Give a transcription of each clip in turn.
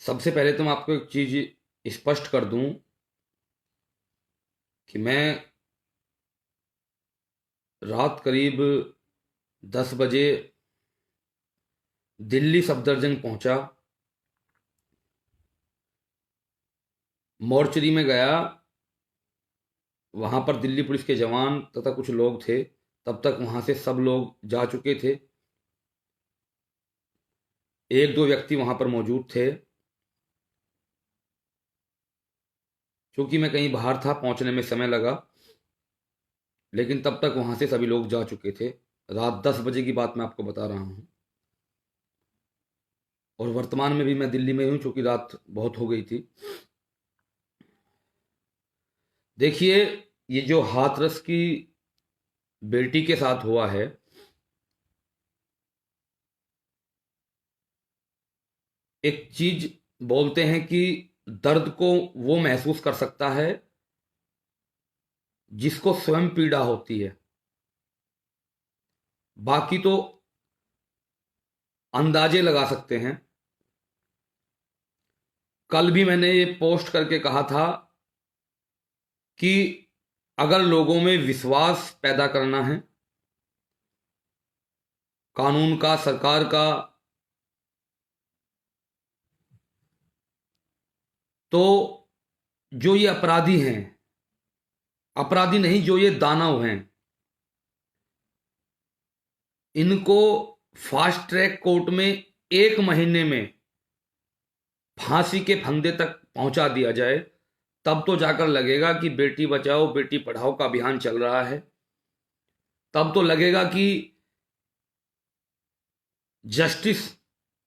सबसे पहले तो मैं आपको एक चीज स्पष्ट कर दूं कि मैं रात करीब 10 बजे दिल्ली सफदरजंग पहुंचा। मॉर्चरी में गया। वहां पर दिल्ली पुलिस के जवान तथा कुछ लोग थे। तब तक वहां से सब लोग जा चुके थे। एक दो व्यक्ति वहां पर मौजूद थे। क्योंकि मैं कहीं बाहर था, पहुंचने में समय लगा, लेकिन तब तक वहां से सभी लोग जा चुके थे। रात 10 बजे की बात मैं आपको बता रहा हूं। और वर्तमान में भी मैं दिल्ली में हूं, क्योंकि रात बहुत हो गई थी। देखिए, ये जो हाथरस की बेटी के साथ हुआ है, एक चीज बोलते हैं कि दर्द को वो महसूस कर सकता है जिसको स्वयं पीड़ा होती है। बाकी तो अंदाजे लगा सकते हैं। कल भी मैंने ये पोस्ट करके कहा था कि अगर लोगों में विश्वास पैदा करना है कानून का, सरकार का, तो जो ये अपराधी हैं, अपराधी नहीं, जो ये दानव हैं, इनको फास्ट ट्रैक कोर्ट में 1 महीने में फांसी के फंदे तक पहुंचा दिया जाए। तब तो जाकर लगेगा कि बेटी बचाओ बेटी पढ़ाओ का अभियान चल रहा है। तब तो लगेगा कि जस्टिस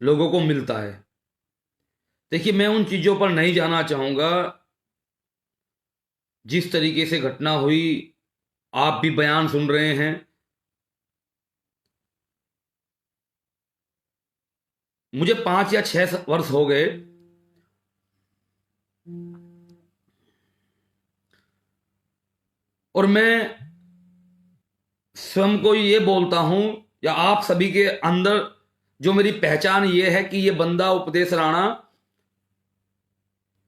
लोगों को मिलता है। देखिए, मैं उन चीजों पर नहीं जाना चाहूंगा। जिस तरीके से घटना हुई, आप भी बयान सुन रहे हैं। मुझे 5 या 6 वर्ष हो गए और मैं स्वयं को ये बोलता हूं, या आप सभी के अंदर जो मेरी पहचान ये है कि ये बंदा उपदेश राणा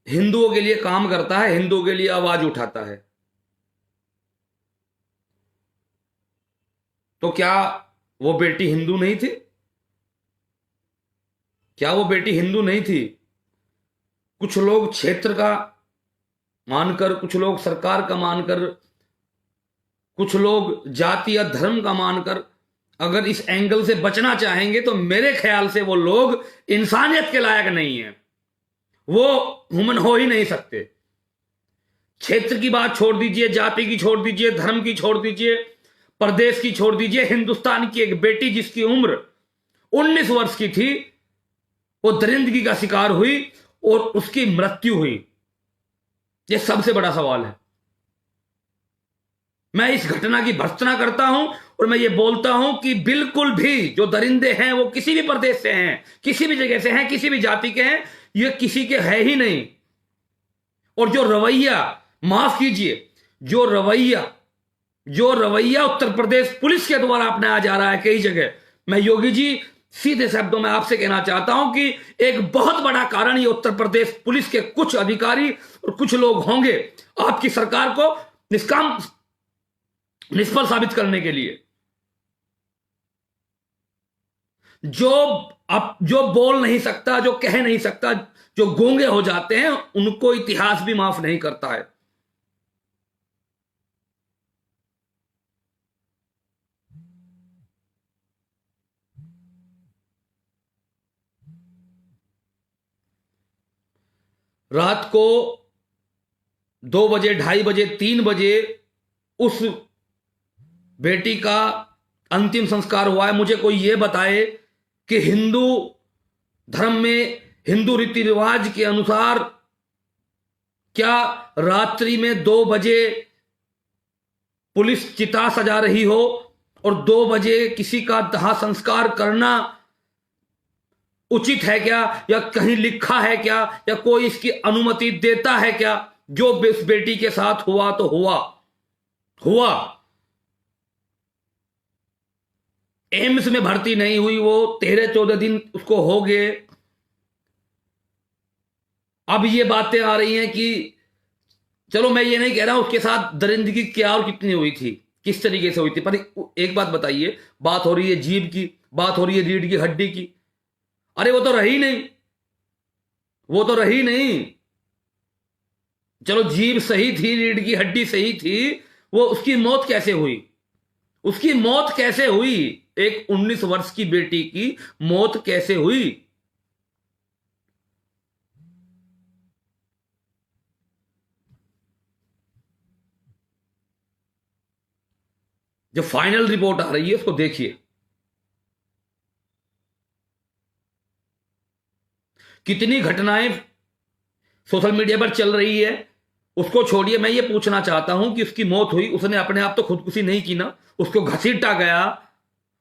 हिंदुओं के लिए काम करता है, हिंदुओं के लिए आवाज उठाता है। तो क्या वो बेटी हिंदू नहीं थी? क्या वो बेटी हिंदू नहीं थी? कुछ लोग क्षेत्र का मानकर, कुछ लोग सरकार का मानकर, कुछ लोग जाति या धर्म का मानकर अगर इस एंगल से बचना चाहेंगे तो मेरे ख्याल से वो लोग इंसानियत के लायक नहीं है। वो ह्यूमन हो ही नहीं सकते। क्षेत्र की बात छोड़ दीजिए, जाति की छोड़ दीजिए, धर्म की छोड़ दीजिए, प्रदेश की छोड़ दीजिए। हिंदुस्तान की एक बेटी जिसकी उम्र 19 वर्ष की थी, वो दरिंदगी का शिकार हुई और उसकी मृत्यु हुई। यह सबसे बड़ा सवाल है। मैं इस घटना की भर्त्सना करता हूं और मैं ये बोलता हूं कि बिल्कुल भी जो दरिंदे हैं वो किसी भी प्रदेश से हैं, किसी भी जगह से हैं, किसी भी जाति के हैं, ये किसी के है ही नहीं। और जो रवैया, माफ कीजिए, जो रवैया उत्तर प्रदेश पुलिस के द्वारा अपनाया जा रहा है कई जगह, मैं योगी जी सीधे शब्दों में आपसे कहना चाहता हूं कि एक बहुत बड़ा कारण ये उत्तर प्रदेश पुलिस के कुछ अधिकारी और कुछ लोग होंगे आपकी सरकार को निष्काम, निष्फल साबित करने के लिए। जो अब जो बोल नहीं सकता, जो कह नहीं सकता, जो गूंगे हो जाते हैं, उनको इतिहास भी माफ नहीं करता है। रात को 2 बजे, 2:30 बजे, 3 बजे उस बेटी का अंतिम संस्कार हुआ है। मुझे कोई ये बताए कि हिंदू धर्म में, हिंदू रीति रिवाज के अनुसार क्या रात्रि में 2 बजे पुलिस चिता सजा रही हो और 2 बजे किसी का दाह संस्कार करना उचित है क्या, या कहीं लिखा है क्या, या कोई इसकी अनुमति देता है क्या? जो इस बेटी के साथ हुआ तो हुआ हुआ। एम्स में भर्ती नहीं हुई, वो 13-14 दिन उसको हो गए। अब ये बातें आ रही हैं कि चलो मैं ये नहीं कह रहा उसके साथ दरिंदगी क्या और कितनी हुई थी, किस तरीके से हुई थी, पर एक बात बताइए, बात हो रही है जीभ की, बात हो रही है रीढ़ की हड्डी की। अरे वो तो रही नहीं, वो तो रही नहीं। चलो जीभ सही थी, रीढ़ की हड्डी सही थी, वो उसकी मौत कैसे हुई? उसकी मौत कैसे हुई? एक 19 वर्ष की बेटी की मौत कैसे हुई? जो फाइनल रिपोर्ट आ रही है उसको देखिए, कितनी घटनाएं सोशल मीडिया पर चल रही है। उसको छोड़िए, मैं ये पूछना चाहता हूं कि उसकी मौत हुई, उसने अपने आप तो खुदकुशी नहीं की ना, उसको घसीटा गया,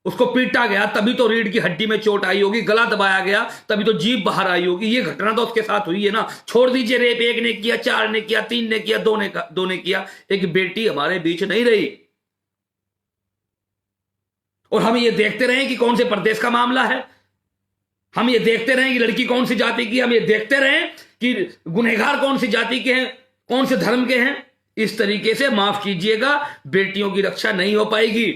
उसको पीटा गया, तभी तो रीढ़ की हड्डी में चोट आई होगी, गला दबाया गया तभी तो जीभ बाहर आई होगी। ये घटना तो उसके साथ हुई है ना। छोड़ दीजिए रेप, एक ने किया, चार ने किया, तीन ने किया, दो ने किया, एक बेटी हमारे बीच नहीं रही। और हम ये देखते रहे कि कौन से प्रदेश का मामला है, हम ये देखते रहे कि लड़की कौन सी जाति की, हम ये देखते रहे कि गुनहगार कौन सी जाति के हैं, कौन से धर्म के हैं। इस तरीके से माफ कीजिएगा, बेटियों की रक्षा नहीं हो पाएगी।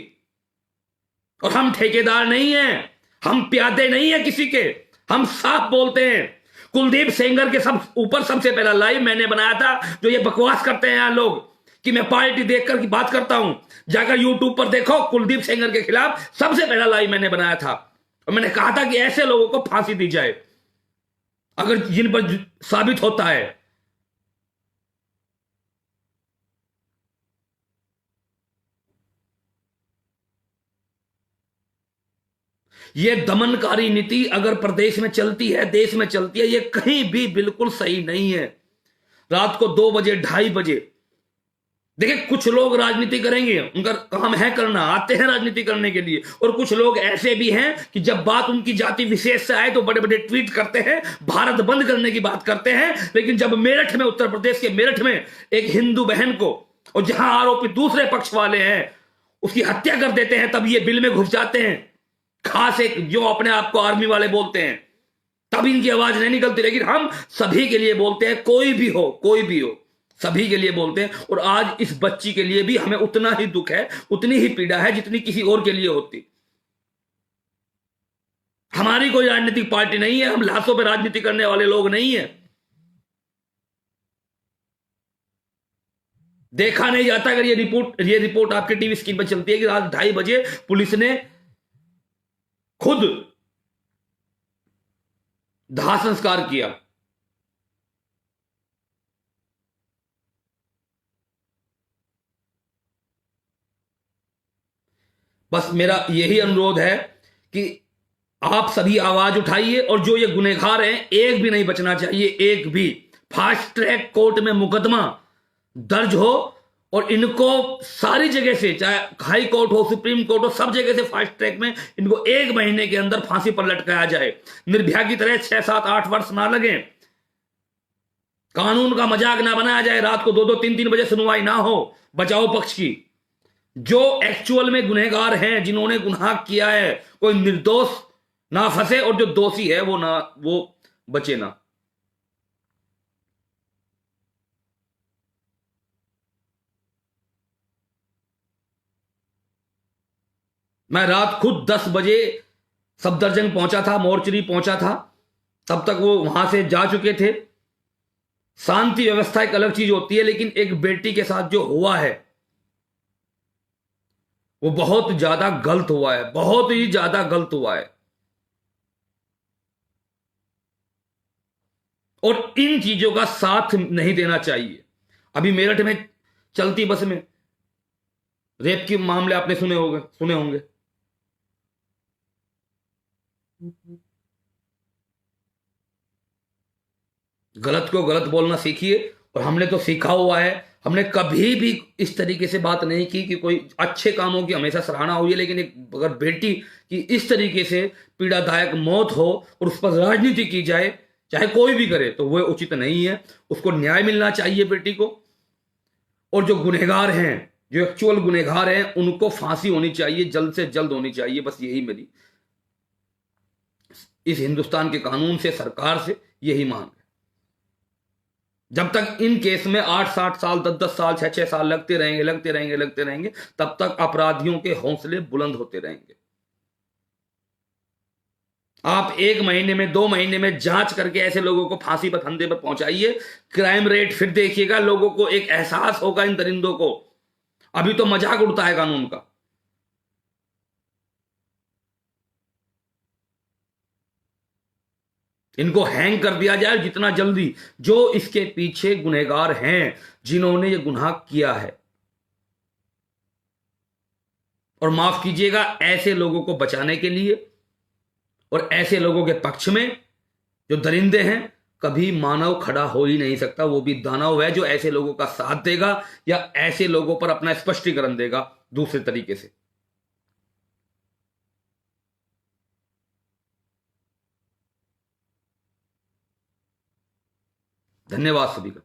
और हम ठेकेदार नहीं हैं, हम प्यादे नहीं हैं किसी के, हम साफ बोलते हैं। कुलदीप सेंगर के सब ऊपर सबसे पहला लाइव मैंने बनाया था। जो ये बकवास करते हैं यहां लोग कि मैं पार्टी देखकर की बात करता हूं, जाकर यूट्यूब पर देखो, कुलदीप सेंगर के खिलाफ सबसे पहला लाइव मैंने बनाया था। और मैंने कहा था कि ऐसे लोगों को फांसी दी जाए अगर जिन पर साबित होता है। ये दमनकारी नीति अगर प्रदेश में चलती है, देश में चलती है, ये कहीं भी बिल्कुल सही नहीं है। रात को 2 बजे 2:30 देखिए, कुछ लोग राजनीति करेंगे, उनका काम है करना, आते हैं राजनीति करने के लिए। और कुछ लोग ऐसे भी हैं कि जब बात उनकी जाति विशेष से आए तो बड़े बड़े ट्वीट करते हैं, भारत बंद करने की बात करते हैं। लेकिन जब मेरठ में, उत्तर प्रदेश के मेरठ में एक हिंदू बहन को, और जहां आरोपी दूसरे पक्ष वाले हैं, उसकी हत्या कर देते हैं, तब ये बिल में घुस जाते हैं। खास एक जो अपने आप को आर्मी वाले बोलते हैं, तब इनकी आवाज नहीं निकलती। लेकिन हम सभी के लिए बोलते हैं, कोई भी हो, कोई भी हो, सभी के लिए बोलते हैं। और आज इस बच्ची के लिए भी हमें उतना ही दुख है, उतनी ही पीड़ा है जितनी किसी और के लिए होती। हमारी कोई राजनीतिक पार्टी नहीं है, हम लाशों पर राजनीति करने वाले लोग नहीं है। देखा नहीं जाता अगर ये रिपोर्ट आपके टीवी स्क्रीन पर चलती है कि रात 2:30 पुलिस ने खुद दाह संस्कार किया। बस मेरा यही अनुरोध है कि आप सभी आवाज उठाइए, और जो ये गुनहगार हैं, एक भी नहीं बचना चाहिए, एक भी। फास्ट ट्रैक कोर्ट में मुकदमा दर्ज हो, और इनको सारी जगह से, चाहे हाई कोर्ट हो, सुप्रीम कोर्ट हो, सब जगह से फास्ट ट्रैक में इनको 1 महीने के अंदर फांसी पर लटकाया जाए। निर्भया की तरह 6, 7, 8 वर्ष ना लगे। कानून का मजाक ना बनाया जाए, रात को 2, 2, 3, 3 बजे सुनवाई ना हो बचाओ पक्ष की। जो एक्चुअल में गुनहगार हैं, जिन्होंने गुनाह किया है, कोई निर्दोष ना फंसे, और जो दोषी है वो बचे ना। मैं रात खुद 10 बजे सफदरजंग पहुंचा था, मोर्चरी पहुंचा था, तब तक वो वहां से जा चुके थे। शांति व्यवस्था एक अलग चीज होती है, लेकिन एक बेटी के साथ जो हुआ है वो बहुत ज्यादा गलत हुआ है, बहुत ही ज्यादा गलत हुआ है। और इन चीजों का साथ नहीं देना चाहिए। अभी मेरठ में चलती बस में रेप के मामले आपने सुने होंगे। गलत को गलत बोलना सीखिए। और हमने तो सीखा हुआ है, हमने कभी भी इस तरीके से बात नहीं की कि कोई अच्छे कामों की हमेशा सराहना हुई है, लेकिन एक अगर बेटी की इस तरीके से पीड़ादायक मौत हो और उस पर राजनीति की जाए, चाहे कोई भी करे, तो वह उचित नहीं है। उसको न्याय मिलना चाहिए बेटी को। और जो गुनहगार हैं, जो एक्चुअल गुनहगार हैं, उनको फांसी होनी चाहिए, जल्द से जल्द होनी चाहिए। बस यही मेरी इस हिंदुस्तान के कानून से, सरकार से यही मांग है। जब तक इन केस में 8-60 साल 10-10 साल 6-6 साल लगते रहेंगे, तब तक अपराधियों के हौसले बुलंद होते रहेंगे। आप 1 महीने में 2 महीने में जांच करके ऐसे लोगों को फांसी पर फंदे पर पहुंचाइए, क्राइम रेट फिर देखिएगा, लोगों को एक एहसास होगा इन दरिंदों को। अभी तो मजाक उड़ता है कानून का। इनको हैंग कर दिया जाए जितना जल्दी, जो इसके पीछे गुनहगार हैं, जिन्होंने ये गुनाह किया है। और माफ कीजिएगा, ऐसे लोगों को बचाने के लिए और ऐसे लोगों के पक्ष में जो दरिंदे हैं, कभी मानव खड़ा हो ही नहीं सकता। वो भी दानव है जो ऐसे लोगों का साथ देगा या ऐसे लोगों पर अपना स्पष्टीकरण देगा दूसरे तरीके से। धन्यवाद सभी का।